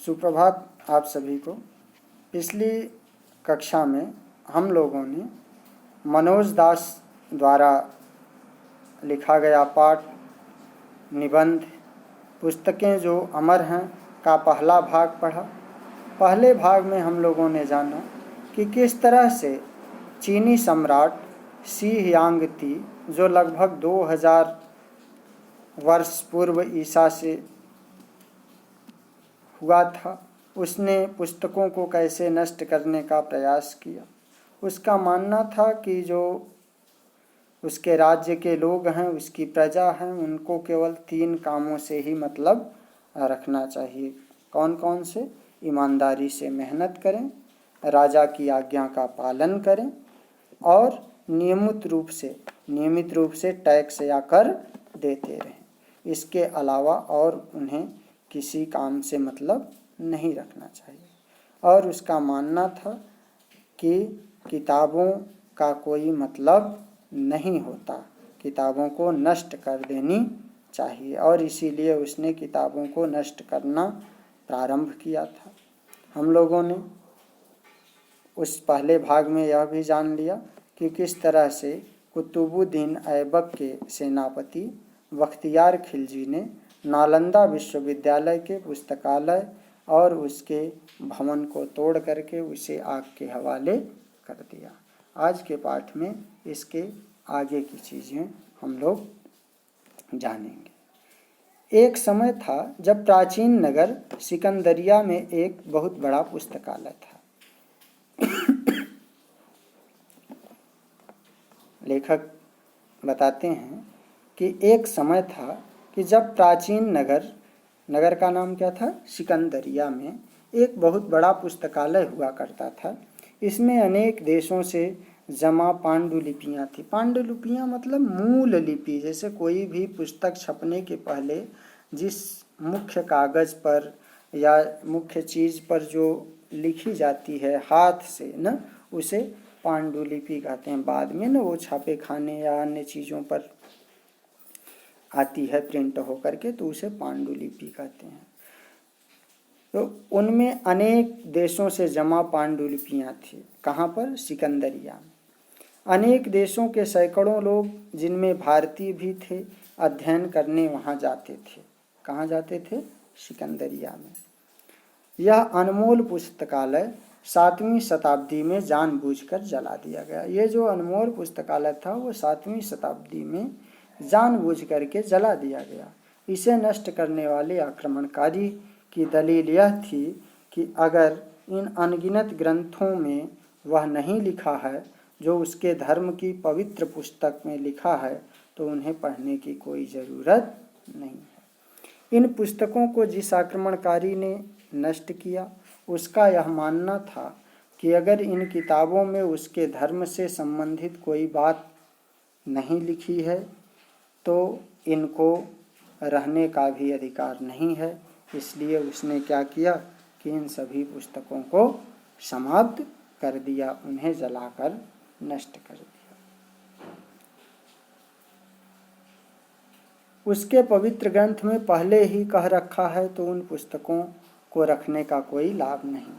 सुप्रभात आप सभी को। पिछली कक्षा में हम लोगों ने मनोज दास द्वारा लिखा गया पाठ निबंध पुस्तकें जो अमर हैं का पहला भाग पढ़ा। पहले भाग में हम लोगों ने जाना कि किस तरह से चीनी सम्राट शी हियांगती, जो लगभग 2000 वर्ष पूर्व ईसा से हुआ था, उसने पुस्तकों को कैसे नष्ट करने का प्रयास किया। उसका मानना था कि जो उसके राज्य के लोग हैं, उसकी प्रजा हैं, उनको केवल 3 कामों से ही मतलब रखना चाहिए। कौन कौन से? ईमानदारी से मेहनत करें, राजा की आज्ञा का पालन करें और नियमित रूप से टैक्स या कर देते रहें। इसके अलावा और उन्हें किसी काम से मतलब नहीं रखना चाहिए। और उसका मानना था कि किताबों का कोई मतलब नहीं होता, किताबों को नष्ट कर देनी चाहिए, और इसीलिए उसने किताबों को नष्ट करना प्रारंभ किया था। हम लोगों ने उस पहले भाग में यह भी जान लिया कि किस तरह से कुतुबुद्दीन ऐबक के सेनापति बख्तियार खिलजी ने नालंदा विश्वविद्यालय के पुस्तकालय और उसके भवन को तोड़ करके उसे आग के हवाले कर दिया। आज के पाठ में इसके आगे की चीज़ें हम लोग जानेंगे। एक समय था जब प्राचीन नगर सिकंदरिया में एक बहुत बड़ा पुस्तकालय था। लेखक बताते हैं कि एक समय था कि जब प्राचीन नगर का नाम क्या था? सिकंदरिया में एक बहुत बड़ा पुस्तकालय हुआ करता था। इसमें अनेक देशों से जमा पांडुलिपियाँ थी। पांडुलिपियाँ मतलब मूल लिपि, जैसे कोई भी पुस्तक छपने के पहले जिस मुख्य कागज पर या मुख्य चीज़ पर जो लिखी जाती है हाथ से न, उसे पांडुलिपि कहते हैं। बाद में न वो छापे खाने या अन्य चीज़ों पर आती है प्रिंट होकर के, तो उसे पांडुलिपि कहते हैं। तो उनमें अनेक देशों से जमा पांडुलिपियाँ थी। कहाँ पर? सिकंदरिया में। अनेक देशों के सैकड़ों लोग, जिनमें भारतीय भी थे, अध्ययन करने वहाँ जाते थे। कहाँ जाते थे? सिकंदरिया में। यह अनमोल पुस्तकालय 7वीं शताब्दी में जानबूझकर जला दिया गया। ये जो अनमोल पुस्तकालय था वो 7वीं शताब्दी में जानबूझ करके जला दिया गया। इसे नष्ट करने वाले आक्रमणकारी की दलील यह थी कि अगर इन अनगिनत ग्रंथों में वह नहीं लिखा है जो उसके धर्म की पवित्र पुस्तक में लिखा है, तो उन्हें पढ़ने की कोई ज़रूरत नहीं है। इन पुस्तकों को जिस आक्रमणकारी ने नष्ट किया, उसका यह मानना था कि अगर इन किताबों में उसके धर्म से संबंधित कोई बात नहीं लिखी है तो इनको रहने का भी अधिकार नहीं है। इसलिए उसने क्या किया कि इन सभी पुस्तकों को समाप्त कर दिया, उन्हें जलाकर नष्ट कर दिया। उसके पवित्र ग्रंथ में पहले ही कह रखा है तो उन पुस्तकों को रखने का कोई लाभ नहीं।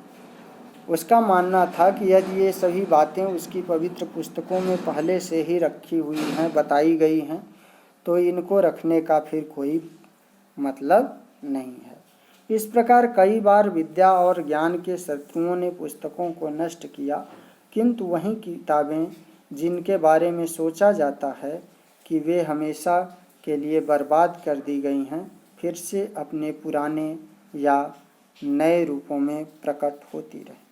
उसका मानना था कि यदि ये सभी बातें उसकी पवित्र पुस्तकों में पहले से ही रखी हुई हैं, बताई गई हैं, तो इनको रखने का फिर कोई मतलब नहीं है। इस प्रकार कई बार विद्या और ज्ञान के शत्रुओं ने पुस्तकों को नष्ट किया, किंतु वही किताबें जिनके बारे में सोचा जाता है कि वे हमेशा के लिए बर्बाद कर दी गई हैं, फिर से अपने पुराने या नए रूपों में प्रकट होती रहे।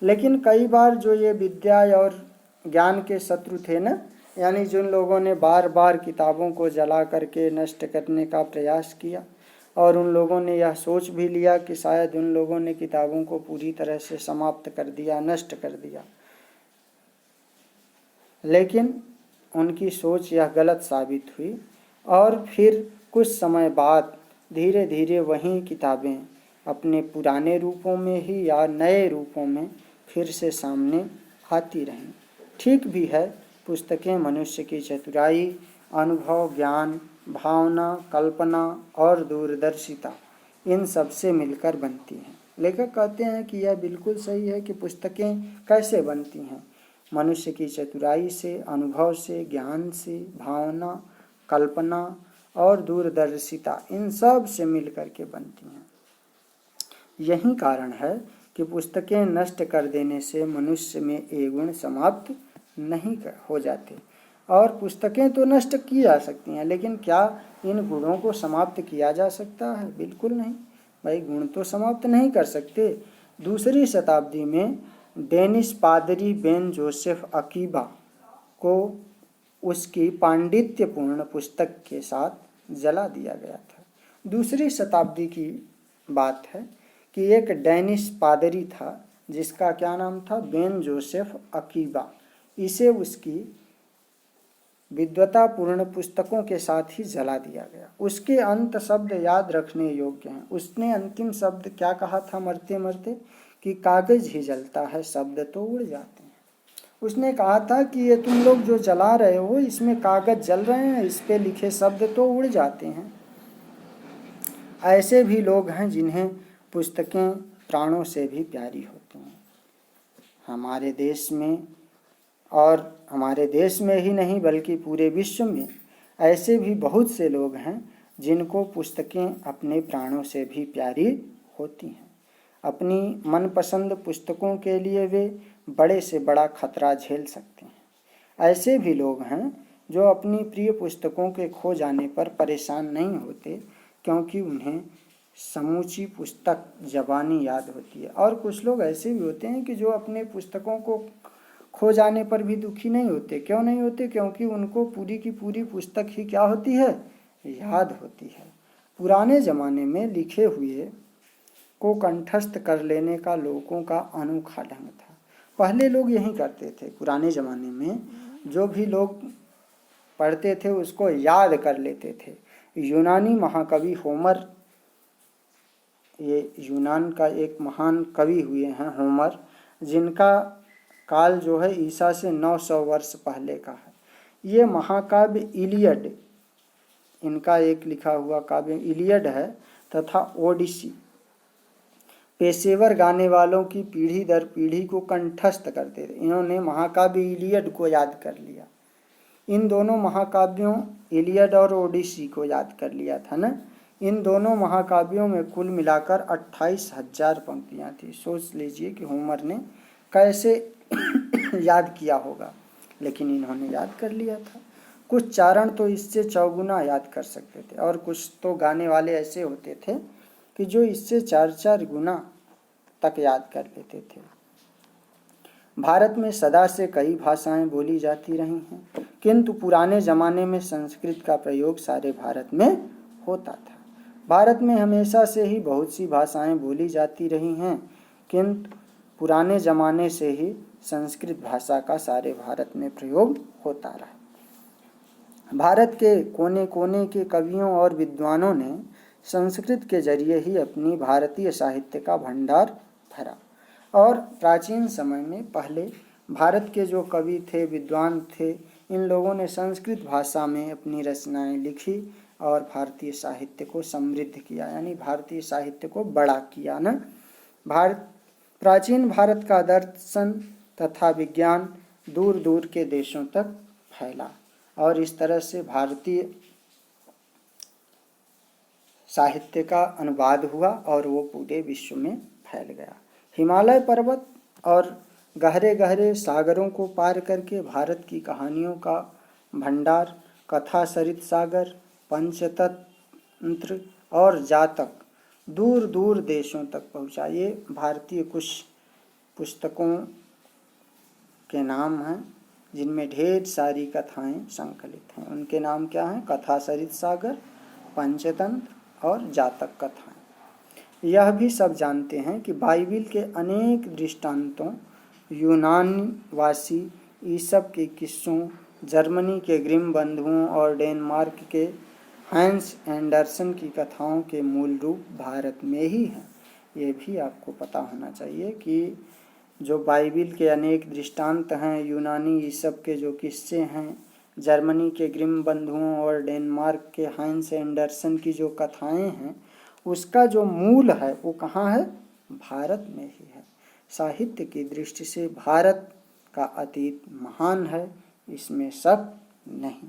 लेकिन कई बार जो ये विद्या और ज्ञान के शत्रु थे न, यानी जिन लोगों ने बार बार किताबों को जला करके नष्ट करने का प्रयास किया, और उन लोगों ने यह सोच भी लिया कि शायद उन लोगों ने किताबों को पूरी तरह से समाप्त कर दिया, नष्ट कर दिया, लेकिन उनकी सोच यह गलत साबित हुई। और फिर कुछ समय बाद धीरे धीरे वही किताबें अपने पुराने रूपों में ही या नए रूपों में फिर से सामने आती रहें। ठीक भी है, पुस्तकें मनुष्य की चतुराई, अनुभव, ज्ञान, भावना, कल्पना और दूरदर्शिता इन सब से मिलकर बनती हैं। लेखक कहते हैं कि यह बिल्कुल सही है कि पुस्तकें कैसे बनती हैं। मनुष्य की चतुराई से, अनुभव से, ज्ञान से, भावना, कल्पना और दूरदर्शिता, इन सब से मिलकर के बनती हैं। यही कारण है कि पुस्तकें नष्ट कर देने से मनुष्य में ये गुण समाप्त नहीं हो जाते। और पुस्तकें तो नष्ट की जा सकती हैं, लेकिन क्या इन गुणों को समाप्त किया जा सकता है? बिल्कुल नहीं भाई, गुण तो समाप्त नहीं कर सकते। दूसरी शताब्दी में डेनिश पादरी बेन जोसेफ अकीबा को उसकी पांडित्यपूर्ण पुस्तक के साथ जला दिया गया था। दूसरी शताब्दी की बात है कि एक डेनिश पादरी था जिसका क्या नाम था, बेन जोसेफ अकीबा। इसे उसकी विद्वतापूर्ण पुस्तकों के साथ ही जला दिया गया। उसके अंत शब्द याद रखने योग्य हैं। उसने अंतिम शब्द क्या कहा था मरते मरते, कि कागज ही जलता है, शब्द तो उड़ जाते हैं। उसने कहा था कि ये तुम लोग जो जला रहे हो, इसमें कागज जल रहे हैं, इस पे लिखे शब्द तो उड़ जाते हैं। ऐसे भी लोग हैं जिन्हें पुस्तकें प्राणों से भी प्यारी होती हैं। हमारे देश में, और हमारे देश में ही नहीं बल्कि पूरे विश्व में ऐसे भी बहुत से लोग हैं जिनको पुस्तकें अपने प्राणों से भी प्यारी होती हैं। अपनी मनपसंद पुस्तकों के लिए वे बड़े से बड़ा खतरा झेल सकते हैं। ऐसे भी लोग हैं जो अपनी प्रिय पुस्तकों के खो जाने पर परेशान नहीं होते, क्योंकि उन्हें समूची पुस्तक ज़बानी याद होती है। और कुछ लोग ऐसे भी होते हैं कि जो अपने पुस्तकों को खो जाने पर भी दुखी नहीं होते। क्यों नहीं होते? क्योंकि उनको पूरी की पूरी पुस्तक ही क्या होती है, याद होती है। पुराने ज़माने में लिखे हुए को कंठस्थ कर लेने का लोगों का अनोखा ढंग था। पहले लोग यही करते थे। पुराने ज़माने में जो भी लोग पढ़ते थे उसको याद कर लेते थे। यूनानी महाकवि होमर, ये यूनान का एक महान कवि हुए हैं होमर, जिनका काल जो है ईसा से 900 वर्ष पहले का है। ये महाकाव्य इलियड, इनका एक लिखा हुआ काव्य इलियड है, तथा ओडिसी पेशेवर गाने वालों की पीढ़ी दर पीढ़ी को कंठस्थ करते थे। इन्होंने महाकाव्य इलियड को याद कर लिया। इन दोनों महाकाव्यों इलियड और ओडिसी को याद कर लिया था ना। इन दोनों महाकाव्यों में कुल मिलाकर 28,000 पंक्तियाँ थी। सोच लीजिए कि होमर ने कैसे याद किया होगा, लेकिन इन्होंने याद कर लिया था। कुछ चारण तो इससे चौगुना याद कर सकते थे, और कुछ तो गाने वाले ऐसे होते थे कि जो इससे 4-4 गुना तक याद कर लेते थे। भारत में सदा से कई भाषाएं बोली जाती रही हैं, किंतु पुराने ज़माने में संस्कृत का प्रयोग सारे भारत में होता था। भारत में हमेशा से ही बहुत सी भाषाएं बोली जाती रही हैं, किंतु पुराने ज़माने से ही संस्कृत भाषा का सारे भारत में प्रयोग होता रहा। भारत के कोने कोने के कवियों और विद्वानों ने संस्कृत के जरिए ही अपनी भारतीय साहित्य का भंडार भरा। और प्राचीन समय में पहले भारत के जो कवि थे, विद्वान थे, इन लोगों ने संस्कृत भाषा में अपनी रचनाएं लिखी और भारतीय साहित्य को समृद्ध किया, यानी भारतीय साहित्य को बड़ा किया ना। प्राचीन भारत का दर्शन तथा विज्ञान दूर दूर के देशों तक फैला, और इस तरह से भारतीय साहित्य का अनुवाद हुआ और वो पूरे विश्व में फैल गया। हिमालय पर्वत और गहरे गहरे सागरों को पार करके भारत की कहानियों का भंडार कथा सरित सागर, पंचतंत्र और जातक दूर दूर देशों तक पहुँचा। ये भारतीय कुछ पुस्तकों के नाम हैं जिनमें ढेर सारी कथाएं संकलित हैं। उनके नाम क्या हैं? कथा सरित सागर, पंचतंत्र और जातक कथाएं। यह भी सब जानते हैं कि बाइबिल के अनेक दृष्टांतों, यूनानवासी ईसप के किस्सों, जर्मनी के ग्रिम बंधुओं और डेनमार्क के हैंस एंडरसन की कथाओं के मूल रूप भारत में ही हैं। ये भी आपको पता होना चाहिए कि जो बाइबिल के अनेक दृष्टांत हैं, यूनानी ईसप के जो किस्से हैं, जर्मनी के ग्रिम बंधुओं और डेनमार्क के हैंस एंडरसन की जो कथाएं हैं, उसका जो मूल है वो कहाँ है? भारत में ही है। साहित्य की दृष्टि से भारत का अतीत महान है, इसमें शक नहीं।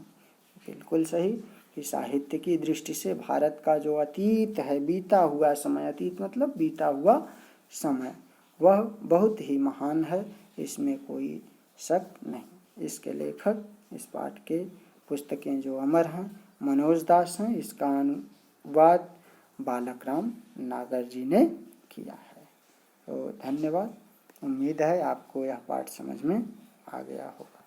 बिल्कुल सही कि साहित्य की दृष्टि से भारत का जो अतीत है, बीता हुआ समय, अतीत मतलब बीता हुआ समय, वह बहुत ही महान है, इसमें कोई शक नहीं। इसके लेखक, इस पाठ के पुस्तकें जो अमर हैं, मनोज दास हैं। इसका अनुवाद बालक राम नागर जी ने किया है। तो धन्यवाद। उम्मीद है आपको यह पाठ समझ में आ गया होगा।